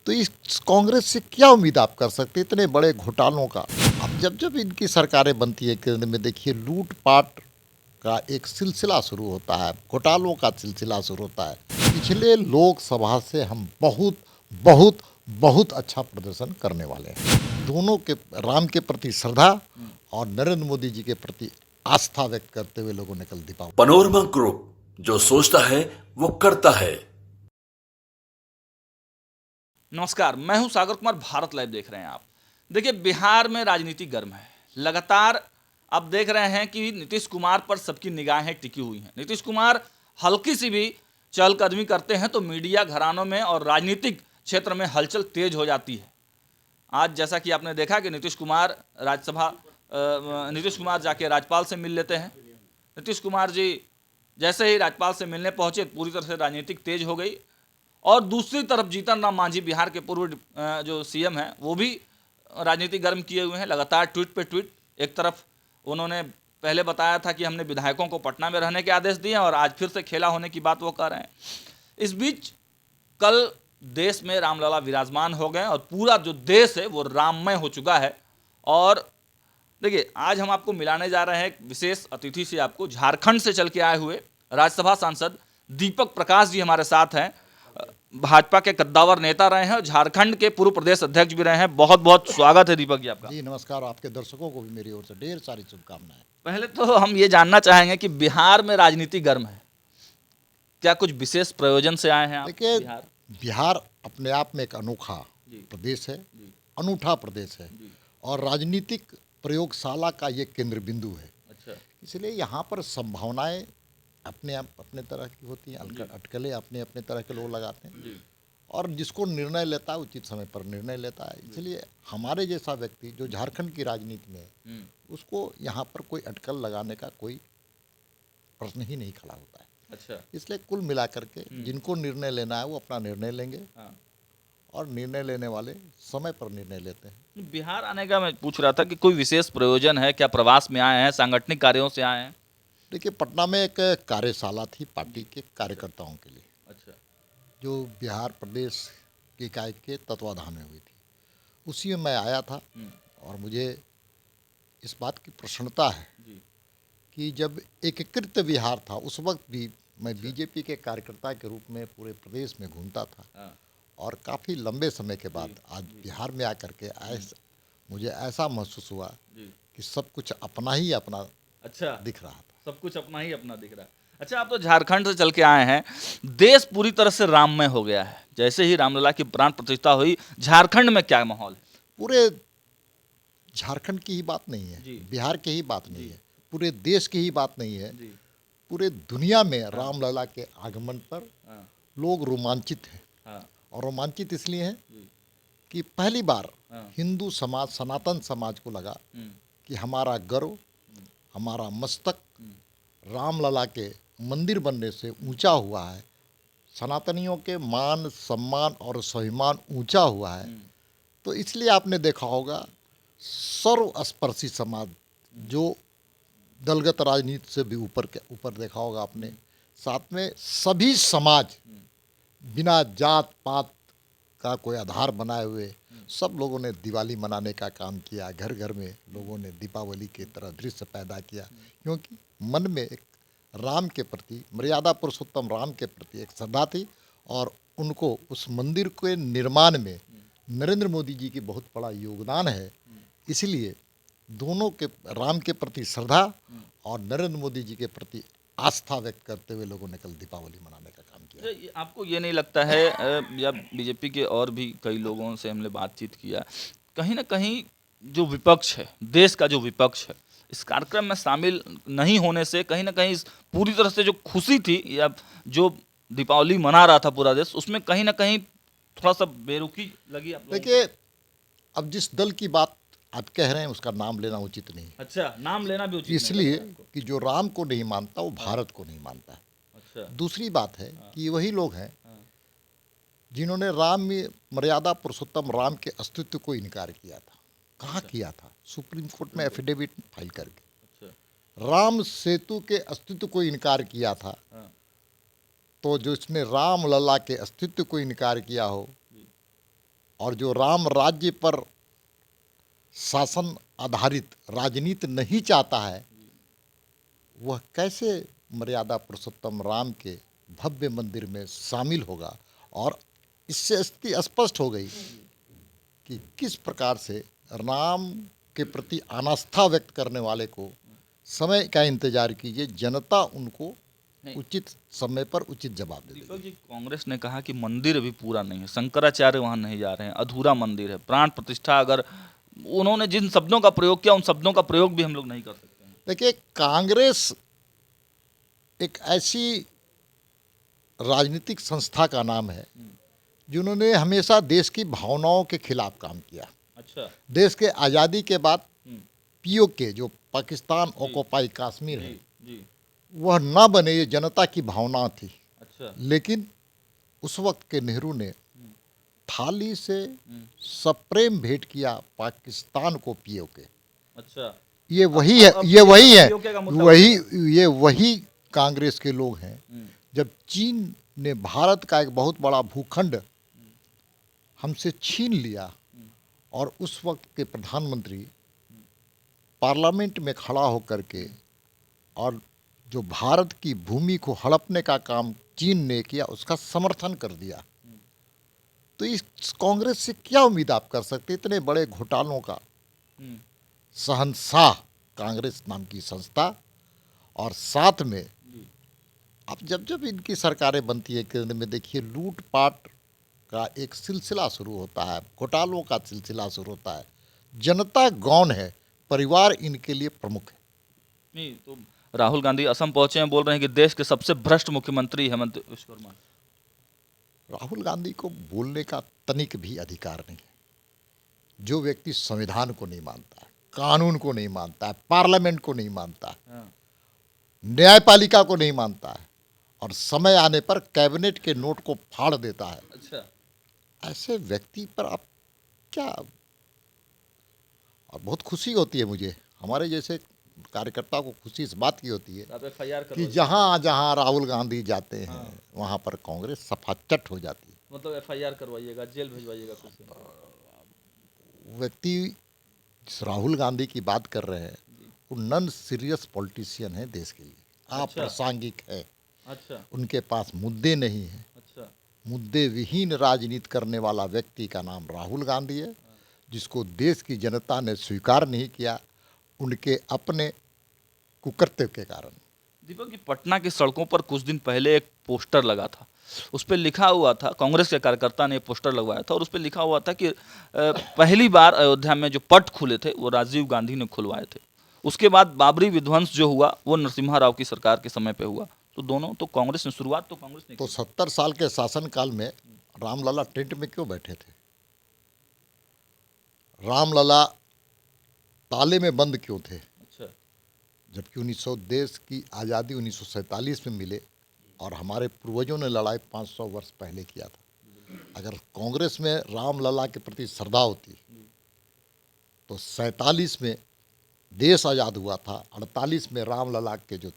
तो इस कांग्रेस से क्या उम्मीद आप कर सकते हैं इतने बड़े घोटालों का? अब जब जब इनकी सरकारें बनती है केंद्र में, देखिए लूटपाट का एक सिलसिला शुरू होता है, घोटालों का सिलसिला शुरू होता है। पिछले लोकसभा से हम बहुत बहुत बहुत अच्छा प्रदर्शन करने वाले हैं। दोनों के राम के प्रति श्रद्धा और नरेंद्र मोदी जी के प्रति आस्था व्यक्त करते हुए लोगों ने कल दीपावली। पनोरमा ग्रुप, जो सोचता है वो करता है। नमस्कार, मैं हूं सागर कुमार। भारत लाइव देख रहे हैं आप। देखिए, बिहार में राजनीति गर्म है। लगातार आप देख रहे हैं कि नीतीश कुमार पर सबकी निगाहें टिकी हुई हैं। नीतीश कुमार हल्की सी भी चहलकदमी करते हैं तो मीडिया घरानों में और राजनीतिक क्षेत्र में हलचल तेज हो जाती है। आज जैसा कि आपने देखा कि नीतीश कुमार जाके राज्यपाल से मिल लेते हैं। नीतीश कुमार जी जैसे ही राज्यपाल से मिलने पहुंचे, पूरी तरह से राजनीतिक तेज हो गई। और दूसरी तरफ जीतन राम मांझी, बिहार के पूर्व जो सीएम हैं, वो भी राजनीति गर्म किए हुए हैं। लगातार ट्वीट पे ट्वीट। एक तरफ उन्होंने पहले बताया था कि हमने विधायकों को पटना में रहने के आदेश दिए और आज फिर से खेला होने की बात वो कर रहे हैं। इस बीच कल देश में रामलला विराजमान हो गए और पूरा जो देश है वो राममय हो चुका है। और देखिए, आज हम आपको मिलाने जा रहे हैं एक विशेष अतिथि से। आपको झारखंड से चल के आए हुए राज्यसभा सांसद दीपक प्रकाश जी हमारे साथ हैं। भाजपा के कद्दावर नेता रहे हैं और झारखंड के पूर्व प्रदेश अध्यक्ष भी रहे हैं। बहुत बहुत स्वागत है दीपक जी आपका। जी नमस्कार, आपके दर्शकों को भी मेरी ओर से ढेर सारी शुभकामनाएं। पहले तो हम ये जानना चाहेंगे कि बिहार में राजनीति गर्म है, क्या कुछ विशेष प्रयोजन से आए हैं आप? देखिए, बिहार बिहार अपने आप में एक अनोखा प्रदेश है, अनूठा प्रदेश है और राजनीतिक प्रयोगशाला का ये केंद्र बिंदु है। अच्छा। इसलिए यहाँ पर संभावनाएं अपने तरह की होती हैं, अटकलें अपने अपने तरह के लोग लगाते हैं और जिसको निर्णय लेता है उचित समय पर निर्णय लेता है। इसलिए हमारे जैसा व्यक्ति जो झारखंड की राजनीति में है, उसको यहाँ पर कोई अटकल लगाने का कोई प्रश्न ही नहीं खड़ा होता है। अच्छा। इसलिए कुल मिलाकर के जिनको निर्णय लेना है वो अपना निर्णय लेंगे। हाँ। और निर्णय लेने वाले समय पर निर्णय लेते हैं। बिहार आने का मैं पूछ रहा था कि कोई विशेष प्रयोजन है क्या? प्रवास में आए हैं, सांगठनिक कार्यों से आए हैं? देखिए, पटना में एक कार्यशाला थी पार्टी के कार्यकर्ताओं के लिए, अच्छा। जो बिहार प्रदेश की इकाई के तत्वाधान में हुई थी। उसी में मैं आया था और मुझे इस बात की प्रसन्नता है कि जब एकीकृत बिहार था उस वक्त भी मैं बीजेपी के कार्यकर्ता के रूप में पूरे प्रदेश में घूमता था और काफ़ी लंबे समय के बाद आज बिहार में आकर के मुझे ऐसा महसूस हुआ कि सब कुछ अपना ही अपना अच्छा दिख रहा था। सब कुछ अपना ही अपना दिख रहा है। अच्छा, आप तो झारखंड से चल के आए हैं। देश पूरी तरह से राममय हो गया है। जैसे ही रामलला की प्राण प्रतिष्ठा हुई, झारखंड में क्या माहौल है? पूरे झारखंड की ही बात नहीं है, जी। बिहार की ही बात नहीं है, पूरे देश की ही बात नहीं है, जी। पूरे दुनिया में रामलला के आगमन पर हाँ। लोग रोमांचित हैं। हाँ। और रोमांचित इसलिए हैं जी। कि पहली बार हाँ। हिंदू समाज, सनातन समाज को लगा कि हमारा गर्व, हमारा मस्तक रामलला के मंदिर बनने से ऊंचा हुआ है, सनातनियों के मान सम्मान और स्वाभिमान ऊंचा हुआ है। तो इसलिए आपने देखा होगा सर्वस्पर्शी समाज, जो दलगत राजनीति से भी ऊपर देखा होगा आपने, साथ में सभी समाज बिना जात पात का कोई आधार बनाए हुए सब लोगों ने दिवाली मनाने का काम किया। घर घर में लोगों ने दीपावली की तरह दृश्य पैदा किया, क्योंकि मन में एक राम के प्रति, मर्यादा पुरुषोत्तम राम के प्रति एक श्रद्धा थी और उनको उस मंदिर के निर्माण में नरेंद्र मोदी जी की बहुत बड़ा योगदान है। इसलिए दोनों के राम के प्रति श्रद्धा और नरेंद्र मोदी जी के प्रति आस्था व्यक्त करते हुए लोगों ने कल दीपावली मनाने का काम किया। आपको ये नहीं लगता है, या बीजेपी के और भी कई लोगों से हमने बातचीत किया, कहीं ना कहीं जो विपक्ष है, देश का जो विपक्ष है, इस कार्यक्रम में शामिल नहीं होने से कहीं ना कहीं पूरी तरह से जो खुशी थी या जो दीपावली मना रहा था पूरा देश, उसमें कहीं ना कहीं थोड़ा सा बेरुखी लगी आप लोगों को? देखिए, अब जिस दल की बात आप कह रहे हैं उसका नाम लेना उचित नहीं है। अच्छा, नाम लेना भी उचित नहीं इसलिए लगता आपको? कि जो राम को नहीं मानता वो भारत को नहीं मानता है। अच्छा। दूसरी बात है कि ये वही लोग हैं जिन्होंने राम में मर्यादा पुरुषोत्तम राम के अस्तित्व को इनकार किया था। कहाँ किया था? सुप्रीम कोर्ट में एफिडेविट फाइल करके। अच्छा। राम सेतु के अस्तित्व को इनकार किया था। तो जो इसने राम लला के अस्तित्व को इनकार किया हो, और जो राम राज्य पर शासन आधारित राजनीति नहीं चाहता है, वह कैसे मर्यादा पुरुषोत्तम राम के भव्य मंदिर में शामिल होगा। और इससे स्थिति स्पष्ट हो गई कि किस प्रकार से राम के प्रति अनास्था व्यक्त करने वाले को समय का इंतजार कीजिए, जनता उनको उचित समय पर उचित जवाब दे देगी। दीपक जी, कांग्रेस ने कहा कि मंदिर अभी पूरा नहीं है, शंकराचार्य वहां नहीं जा रहे हैं, अधूरा मंदिर है, प्राण प्रतिष्ठा, अगर उन्होंने जिन शब्दों का प्रयोग किया उन शब्दों का प्रयोग भी हम लोग नहीं कर सकते हैं। देखिए, कांग्रेस एक ऐसी राजनीतिक संस्था का नाम है जिन्होंने हमेशा देश की भावनाओं के खिलाफ काम किया। अच्छा। देश के आज़ादी के बाद हम्म, पीओके, जो पाकिस्तान ऑक्युपाई कश्मीर है, जी। वह ना बने, ये जनता की भावना थी। अच्छा। लेकिन उस वक्त के नेहरू ने थाली से सप्रेम भेंट किया पाकिस्तान को पीओके। अच्छा। ये वही है, अब ये वही है, POK का मुद्दा वही, ये वही कांग्रेस के लोग हैं। हम्म, जब चीन ने भारत का एक बहुत बड़ा भूखंड हमसे छीन लिया और उस वक्त के प्रधानमंत्री पार्लियामेंट में खड़ा होकर के और जो भारत की भूमि को हड़पने का काम चीन ने किया, उसका समर्थन कर दिया, तो इस कांग्रेस से क्या उम्मीद आप कर सकते? इतने बड़े घोटालों का हम्म, शहंशाह कांग्रेस नाम की संस्था, और साथ में अब जब जब इनकी सरकारें बनती है केंद्र में, देखिए लूटपाट का एक सिलसिला शुरू होता है, घोटालों का सिलसिला शुरू होता है। जनता गौण है, परिवार इनके लिए प्रमुख है। नहीं तो राहुल गांधी असम पहुंचे हैं, बोल रहे हैं कि देश के सबसे भ्रष्ट मुख्यमंत्री हेमंत विश्व शर्मा। राहुल गांधी को बोलने का तनिक भी अधिकार नहीं है। जो व्यक्ति संविधान को नहीं मानता है, कानून को नहीं मानता है, पार्लियामेंट को नहीं मानता है, हाँ। न्यायपालिका को नहीं मानता है, और समय आने पर कैबिनेट के नोट को फाड़ देता है, अच्छा। ऐसे व्यक्ति पर आप क्या। और बहुत खुशी होती है मुझे, हमारे जैसे कार्यकर्ता को खुशी इस बात की होती है आप FIR कि करो, जहाँ जहाँ राहुल गांधी जाते हैं वहाँ पर कांग्रेस सफाचट हो जाती है। मतलब FIR करवाइएगा, जेल भिजवाइएगा कुछ। व्यक्ति जिस राहुल गांधी की बात कर रहे हैं, वो नॉन सीरियस पॉलिटिशियन है, देश के लिए अप्रासंगिक है। अच्छा। उनके पास मुद्दे नहीं हैं। अच्छा। मुद्दे विहीन राजनीति करने वाला व्यक्ति का नाम राहुल गांधी है, जिसको देश की जनता ने स्वीकार नहीं किया, उनके अपने कुकृत्य के कारण। दीपक जी, पटना की सड़कों पर कुछ दिन पहले एक पोस्टर लगा था, उस पर लिखा हुआ था, कांग्रेस के कार्यकर्ता ने पोस्टर लगवाया था और उस पर लिखा हुआ था कि पहली बार अयोध्या में जो पट खुले थे वो राजीव गांधी ने खुलवाए थे। उसके बाद बाबरी विध्वंस जो हुआ वो नरसिम्हा राव की सरकार के समय पे हुआ। तो दोनों तो कांग्रेस ने, शुरुआत तो कांग्रेस ने तो की। 70 साल के शासनकाल में रामलला टेंट में क्यों बैठे थे? रामलला ताले में बंद क्यों थे? अच्छा। जबकि 1900 देश की आज़ादी 1947 में मिले और हमारे पूर्वजों ने लड़ाई 500 वर्ष पहले किया था। अगर कांग्रेस में रामलला के प्रति श्रद्धा होती तो 47 में देश आज़ाद हुआ था, 48 में रामलला के जो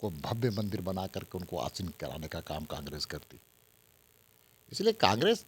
को भव्य मंदिर बना करके उनको आसीन कराने का काम कांग्रेस करती। इसलिए कांग्रेस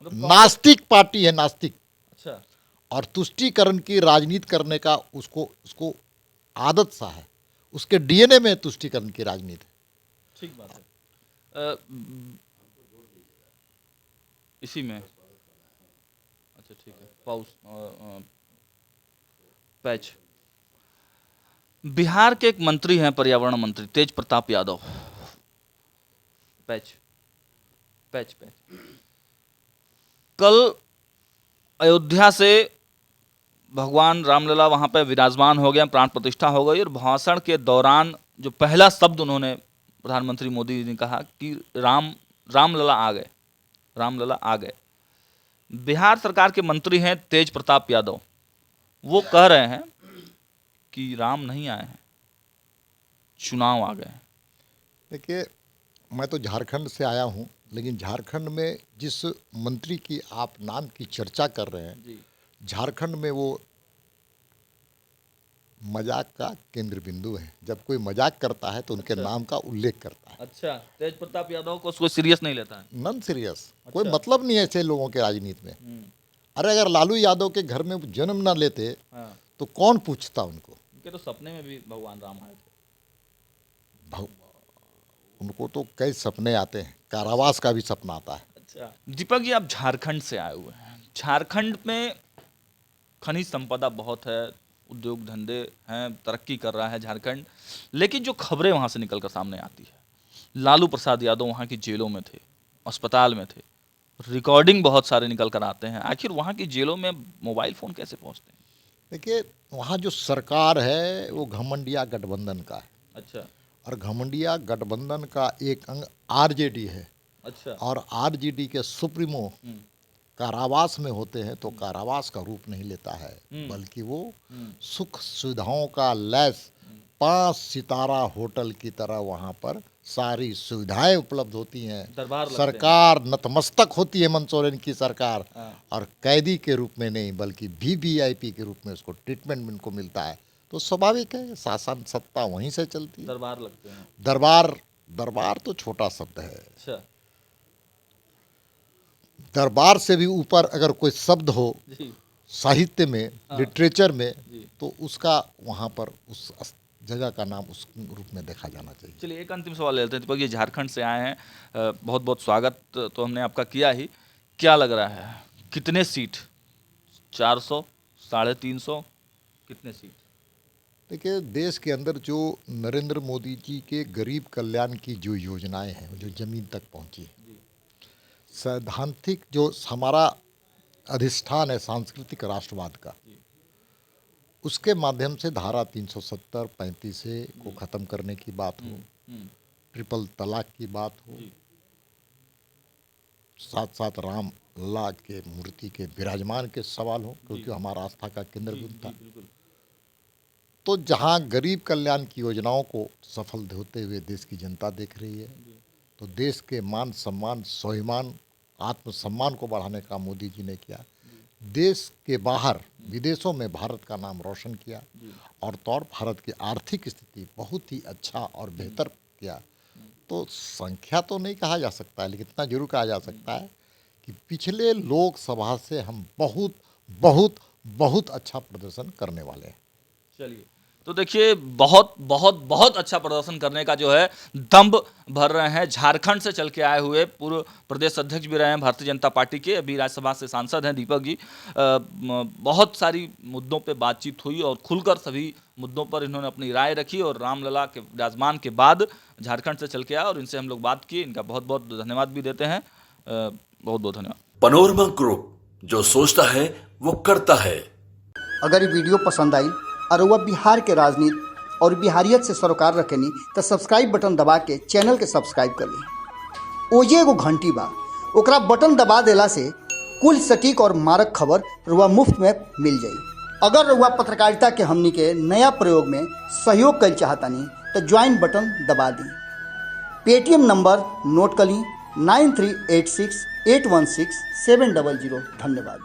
नास्तिक पार्टी है, नास्तिक। अच्छा। और तुष्टीकरण की राजनीति करने का उसको आदत सा है, उसके डीएनए में तुष्टीकरण की राजनीति है। ठीक बात है। इसी में अच्छा ठीक है, पाउस पैच। बिहार के एक मंत्री हैं, पर्यावरण मंत्री तेज प्रताप यादव। पैच पैच पैच कल अयोध्या से भगवान रामलला वहां पर विराजमान हो गया, प्राण प्रतिष्ठा हो गई और भाषण के दौरान जो पहला शब्द उन्होंने, प्रधानमंत्री मोदी ने कहा कि रामलला आ गए, रामलला आ गए। बिहार सरकार के मंत्री हैं तेज प्रताप यादव, वो कह रहे हैं कि राम नहीं आए हैं, चुनाव आ गए। देखिए, मैं तो झारखंड से आया हूँ, लेकिन झारखंड में जिस मंत्री की आप नाम की चर्चा कर रहे हैं, जी। झारखंड में वो मजाक का केंद्र बिंदु है। जब कोई मजाक करता है तो उनके नाम का उल्लेख करता है। अच्छा, तेज प्रताप यादव को उसको सीरियस नहीं लेता है। नॉन सीरियस, कोई मतलब नहीं है ऐसे लोगों के राजनीति में। अरे अगर लालू यादव के घर में जन्म न लेते हाँ। तो कौन पूछता उनको। उनके तो सपने में भी भगवान राम आए थे। उनको तो कई सपने आते हैं, कारावास का भी सपना आता है। अच्छा दीपक जी, आप झारखंड से आए हुए हैं। झारखंड में खनिज संपदा बहुत है, उद्योग धंधे हैं, तरक्की कर रहा है झारखंड। लेकिन जो खबरें वहाँ से निकल कर सामने आती है, लालू प्रसाद यादव वहाँ की जेलों में थे, अस्पताल में थे, रिकॉर्डिंग बहुत सारे निकल कर आते हैं। आखिर वहाँ की जेलों में मोबाइल फ़ोन कैसे पहुँचते हैं? देखिए, वहाँ जो सरकार है वो घमंडिया गठबंधन का है। अच्छा और घमंडिया गठबंधन का एक अंग आरजेडी है। अच्छा। और आरजेडी के सुप्रीमो कारावास में होते हैं तो कारावास का रूप नहीं लेता है, बल्कि वो सुख सुविधाओं का लैस 5 सितारा होटल की तरह वहाँ पर सारी सुविधाएं उपलब्ध होती हैं। दरबार लगते सरकार नतमस्तक होती है मंच सोरेन की सरकार। हाँ। और कैदी के रूप में नहीं बल्कि वीवीआईपी के रूप में उसको ट्रीटमेंट उनको मिलता है। तो स्वाभाविक है शासन सत्ता वहीं से चलती है। दरबार लगते हैं। दरबार तो छोटा शब्द है। अच्छा दरबार से भी ऊपर अगर कोई शब्द हो जी। साहित्य में, लिटरेचर में, जी। तो उसका वहाँ पर उस जगह का नाम उस रूप में देखा जाना चाहिए। चलिए एक अंतिम सवाल लेते हैं दीपक, ये झारखंड से आए हैं, बहुत बहुत स्वागत तो हमने आपका किया ही। क्या लग रहा है, कितने सीट? 400, 350, कितने सीट? देखिए, देश के अंदर जो नरेंद्र मोदी जी के गरीब कल्याण की जो योजनाएं हैं जो ज़मीन तक पहुंची है, सैद्धांतिक जो हमारा अधिष्ठान है सांस्कृतिक राष्ट्रवाद का, उसके माध्यम से धारा 370, 35 को ख़त्म करने की बात हो, ट्रिपल तलाक की बात हो, साथ साथ राम लला के मूर्ति के विराजमान के सवाल हो, क्योंकि हमारा आस्था का केंद्र बिंदु था। तो जहाँ गरीब कल्याण की योजनाओं को सफल होते हुए देश की जनता देख रही है, तो देश के मान सम्मान, स्वाभिमान, आत्मसम्मान को बढ़ाने का मोदी जी ने किया। देश के बाहर विदेशों में भारत का नाम रोशन किया और भारत की आर्थिक स्थिति बहुत ही अच्छा और बेहतर किया। तो संख्या तो नहीं कहा जा सकता है, लेकिन इतना जरूर कहा जा सकता है कि पिछले लोकसभा से हम बहुत बहुत बहुत अच्छा प्रदर्शन करने वाले हैं। चलिए, तो देखिए बहुत बहुत बहुत अच्छा प्रदर्शन करने का जो है दम्भ भर रहे हैं। झारखंड से चल के आए हुए पूर्व प्रदेश अध्यक्ष भी रहे हैं भारतीय जनता पार्टी के, अभी राज्यसभा से सांसद हैं दीपक जी। बहुत सारी मुद्दों पे बातचीत हुई और खुलकर सभी मुद्दों पर इन्होंने अपनी राय रखी और रामलला के विराजमान के बाद झारखंड से चल के आए और इनसे हम लोग बात की। इनका बहुत बहुत धन्यवाद भी देते हैं। बहुत बहुत धन्यवाद। पनोरमा ग्रुप, जो सोचता है वो करता है। अगर ये वीडियो पसंद आई और वह बिहार के राजनीति और बिहारियत से सरोकार रखेनी तो सब्सक्राइब बटन दबा के चैनल के सब्सक्राइब कर ली। ओजे एगो घंटी बा, ओकरा बटन दबा देला से कुल सटीक और मारक खबर रुआ मुफ्त में मिल जाई। अगर रुआ पत्रकारिता के हमनी के नया प्रयोग में सहयोग कर चाहतानी तो ज्वाइन बटन दबा दी। पेटीएम नंबर नोट कर ली 9386816700। धन्यवाद।